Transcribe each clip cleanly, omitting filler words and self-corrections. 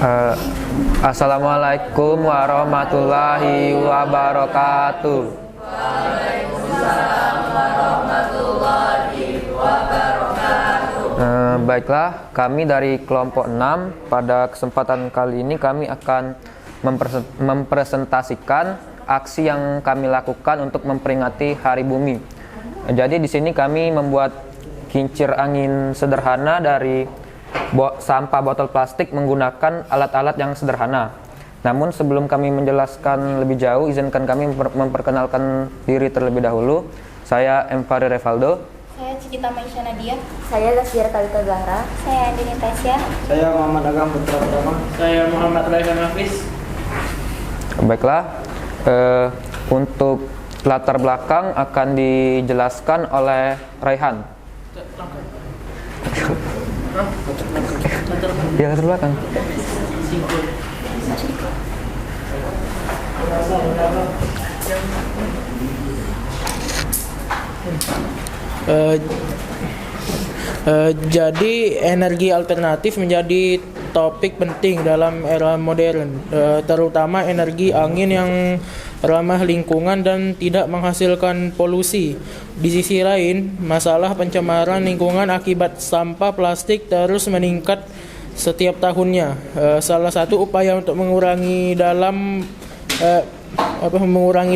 Eh, Assalamualaikum warahmatullahi wabarakatuh. Baiklah, kami dari kelompok 6 pada kesempatan kali ini kami akan mempresentasikan aksi yang kami lakukan untuk memperingati Hari Bumi. Jadi di sini kami membuat kincir angin sederhana dari sampah botol plastik menggunakan alat-alat yang sederhana. Namun sebelum kami menjelaskan lebih jauh, izinkan kami memperkenalkan diri terlebih dahulu. Saya M. Fahri Revaldo. Saya Cikita Maisha Nadia. Saya Lasira Kalita Zahra. Saya Andini Tasya. Saya Muhammad Agam Putra Pratama. Saya Muhammad Raihan Hafiz. Baiklah, untuk latar belakang akan dijelaskan oleh Raihan. Ya, latar belakang. Jadi energi alternatif menjadi topik penting dalam era modern, terutama energi angin yang ramah lingkungan dan tidak menghasilkan polusi. Di sisi lain, masalah pencemaran lingkungan akibat sampah plastik terus meningkat setiap tahunnya. Salah satu upaya untuk mengurangi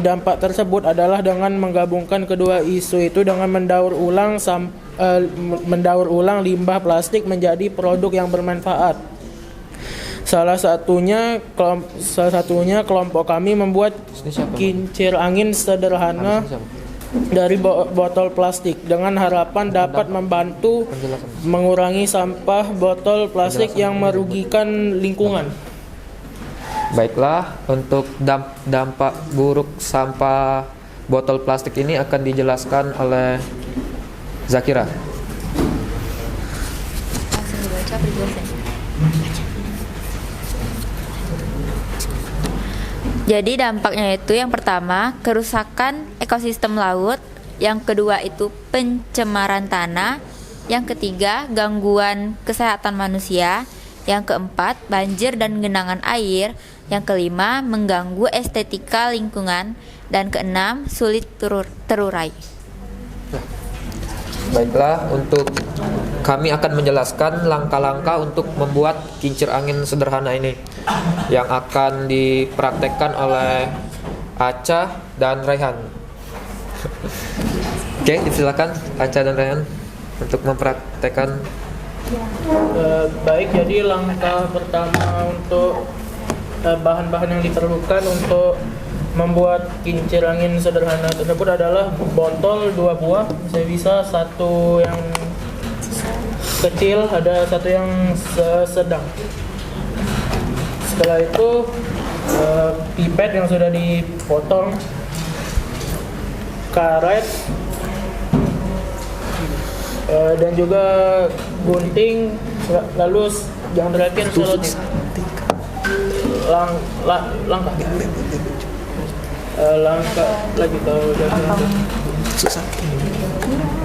dampak tersebut adalah dengan menggabungkan kedua isu itu dengan mendaur ulang limbah plastik menjadi produk yang bermanfaat. Salah satunya kelompok kami membuat kincir angin sederhana dari botol plastik dengan harapan dapat membantu mengurangi sampah botol plastik yang merugikan lingkungan. Baiklah, untuk dampak buruk sampah botol plastik ini akan dijelaskan oleh Zakira. Langsung dibaca penjelasannya. Jadi dampaknya itu yang pertama kerusakan ekosistem laut, yang kedua itu pencemaran tanah, yang ketiga gangguan kesehatan manusia, yang keempat banjir dan genangan air, yang kelima mengganggu estetika lingkungan, dan keenam sulit terurai. Baiklah, untuk kami akan menjelaskan langkah-langkah untuk membuat kincir angin sederhana ini yang akan dipraktekkan oleh Aca dan Raihan. Oke, silakan Aca dan Raihan untuk mempraktekkan. Baik, jadi langkah pertama untuk bahan-bahan yang diperlukan untuk membuat kincir angin sederhana tersebut adalah botol 2 buah. Saya bisa satu yang kecil, ada satu yang sedang. Setelah itu pipet yang sudah dipotong, karet, dan juga gunting, lalu yang terakhir selotip.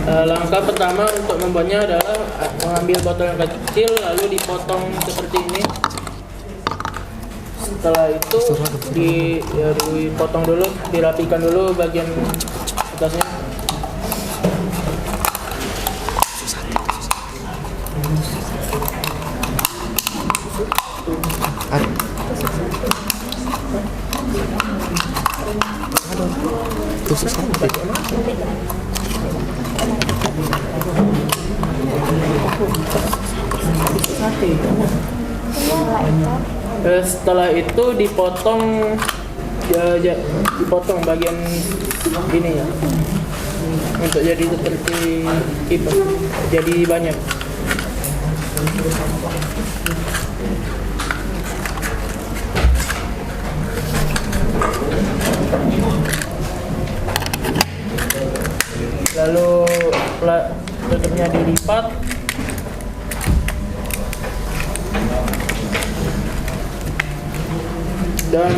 Langkah pertama untuk membuatnya adalah mengambil botol yang kecil lalu dipotong seperti ini. Setelah itu dipotong dulu, dirapikan dulu bagian atasnya. Setelah itu dipotong bagian ini ya, untuk jadi seperti kipas, jadi banyak. Lalu tutupnya dilipat. Dan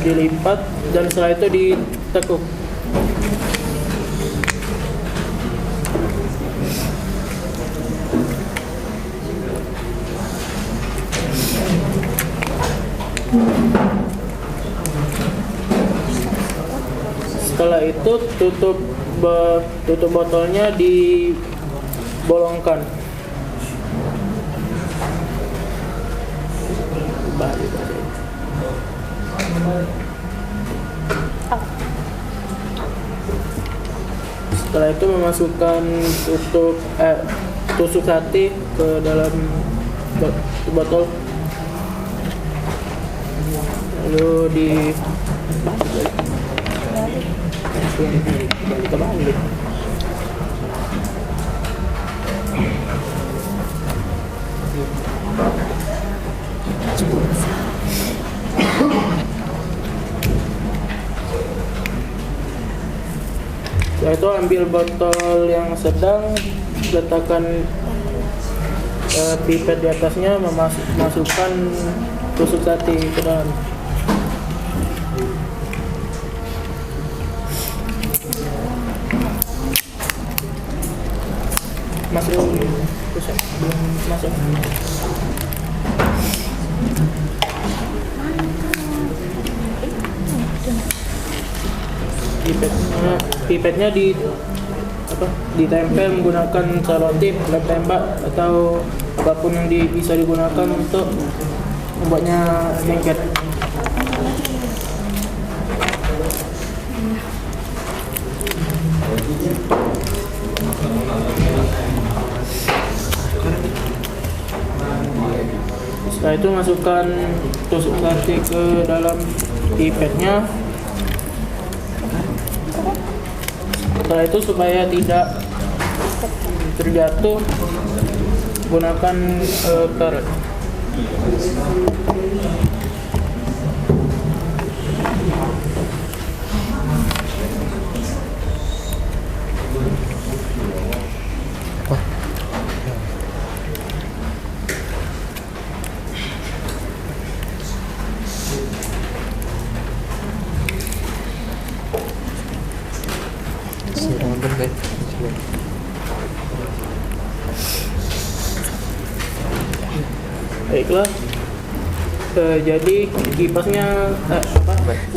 dilipat dan setelah itu ditekuk. Setelah itu tutup botolnya dibolongkan. Setelah itu memasukkan tusuk sate ke dalam botol, lalu dibalik. Setelah itu ambil botol yang sedang, letakkan pipet di atasnya, masukkan tusuk sate ke dalam. Masuk. Pipetnya ditempel menggunakan selotip, lem tembak atau apapun yang bisa digunakan untuk membuatnya lengket. Setelah itu masukkan tusuk sate ke dalam pipetnya. Setelah itu supaya tidak terjatuh, gunakan karet. Baiklah, jadi kipasnya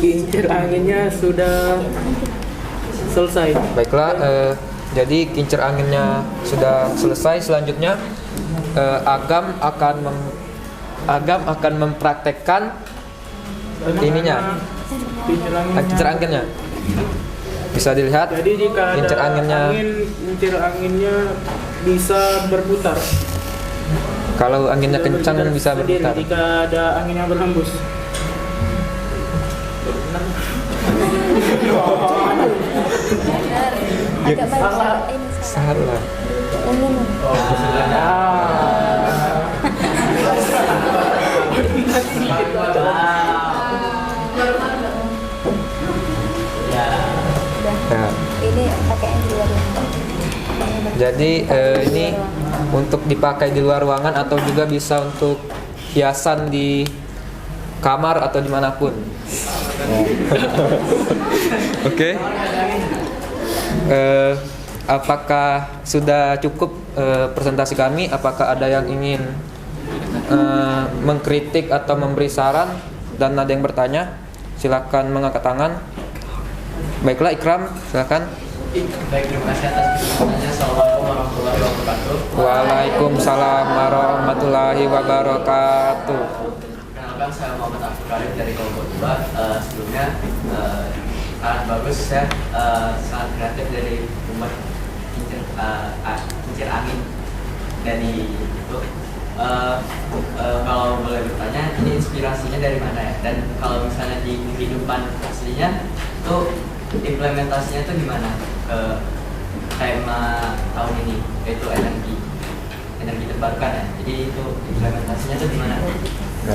kincir anginnya sudah selesai. Baiklah, jadi kincir anginnya sudah selesai. Selanjutnya Agam akan mempraktekkan ininya, kincir anginnya. Bisa dilihat Jadi jika kincir ada kincir anginnya bisa berputar. Kalau anginnya kencang bisa sendiri berputar. Jika ada angin yang berhembus. Agak banyak ini Salah. Ya. ini pakai yang di luar. Jadi ini untuk dipakai di luar ruangan atau juga bisa untuk hiasan di kamar atau dimanapun. Oke. Apakah sudah cukup presentasi kami? Apakah ada yang ingin mengkritik atau memberi saran dan ada yang bertanya? Silakan mengangkat tangan. Baiklah, Ikram, silakan. Baik, terima kasih atas kesempatannya. Assalamualaikum warahmatullahi wabarakatuh. Waalaikumsalam warahmatullahi wabarakatuh. Kenalkan, saya Muhammad Abdul Karim dari kelompok 2. Sebelumnya sangat bagus ya, sangat kreatif dari umat kincir angin dari itu. Kalau boleh bertanya, ini inspirasinya dari mana ya? Dan kalau misalnya di kehidupan aslinya tuh implementasinya tuh gimana ke tema tahun ini, yaitu energi terbarukan ya. Jadi itu implementasinya tuh gimana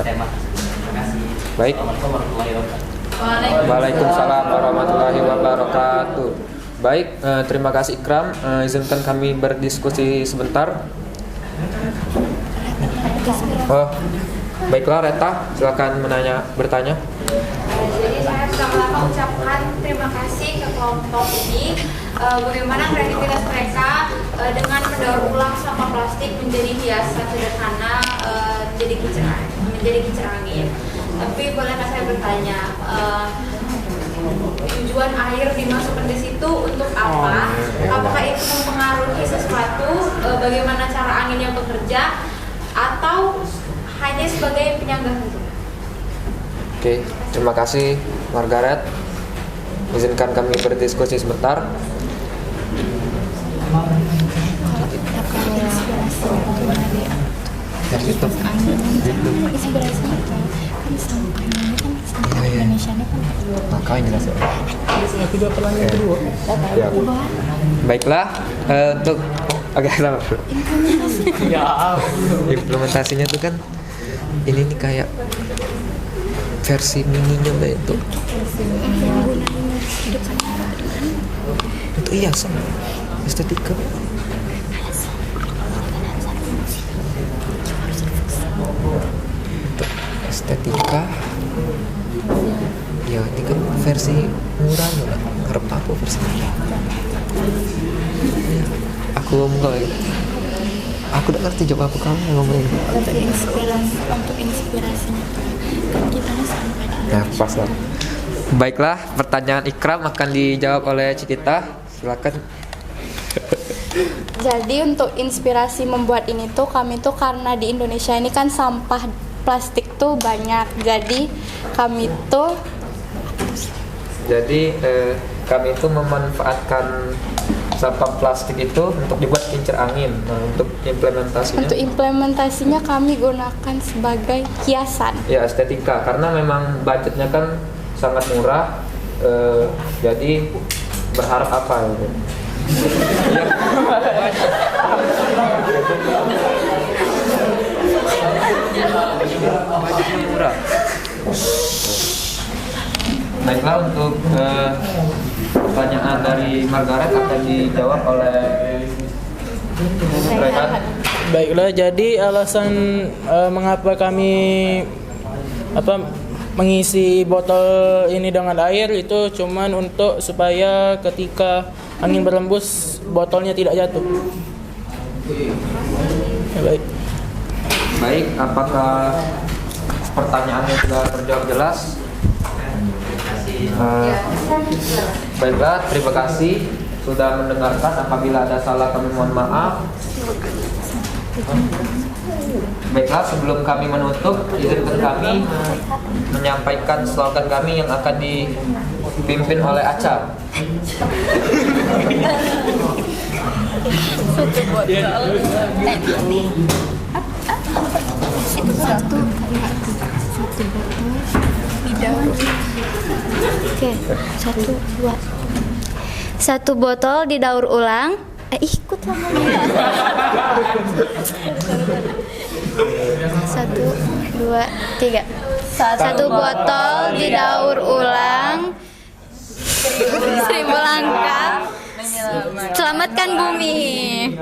tema? Terima kasih. Baik. Assalamualaikum warahmatullahi wabarakatuh. Waalaikumsalam warahmatullahi wabarakatuh. Baik, terima kasih Ikram. Izinkan kami berdiskusi sebentar. Oh, baiklah Reta, silakan bertanya. Jadi saya pertama mengucapkan terima kasih ke kelompok ini, bagaimana kreativitas mereka dengan mendaur ulang sampah plastik menjadi hiasan sederhana, menjadi kincir angin. Tapi bolehkah saya bertanya, tujuan air dimasukkan ke situ untuk apa? Apakah itu mempengaruhi sesuatu? Bagaimana cara anginnya bekerja? Atau hanya sebagai penyangga saja? Oke, terima kasih Margaret. Izinkan kami berdiskusi sebentar. Inspirasinya kan sampahnya kan sampah Indonesia kan Makanya jelas. Tidak pertanyaan kedua. Ya. Baiklah, untuk oke, selamat. Implementasinya tuh kan ini nih kayak versi mininya Mbak itu. Itu iya sama estetika. Untuk estetika. Ya ini kan versi murah lah. Harap apa versi murah. Ya, aku ngomong kayak aku udah ngerti jawab apa kamu ngomongin. untuk inspirasinya kan kita sampah. Nah, pas lah. Baiklah, pertanyaan Ikram akan dijawab oleh Cikita. Silakan. Jadi untuk inspirasi membuat ini tuh kami tuh karena di Indonesia ini kan sampah plastik tuh banyak. Jadi kami tuh kami itu memanfaatkan sampah plastik itu untuk dibuat kincir angin. Nah, untuk implementasinya kami gunakan sebagai hiasan. ya estetika karena memang budgetnya kan sangat murah. Jadi berharap apa gitu. Budgetnya murah. Baiklah, untuk pertanyaan dari Margaret akan dijawab oleh Rehan. Baiklah, jadi alasan mengapa kami mengisi botol ini dengan air itu cuman untuk supaya ketika angin berembus botolnya tidak jatuh. Ya, baik. Baik, apakah pertanyaannya sudah terjawab jelas? Baiklah, terima kasih sudah mendengarkan. Apabila ada salah kami mohon maaf. Baiklah, sebelum kami menutup, izinkan kami menyampaikan slogan kami yang akan dipimpin oleh Aca. Satu botol didaur ulang. Ikut lah. 1, 2, 3. Satu botol didaur ulang. 1000 langkah. Selamatkan bumi.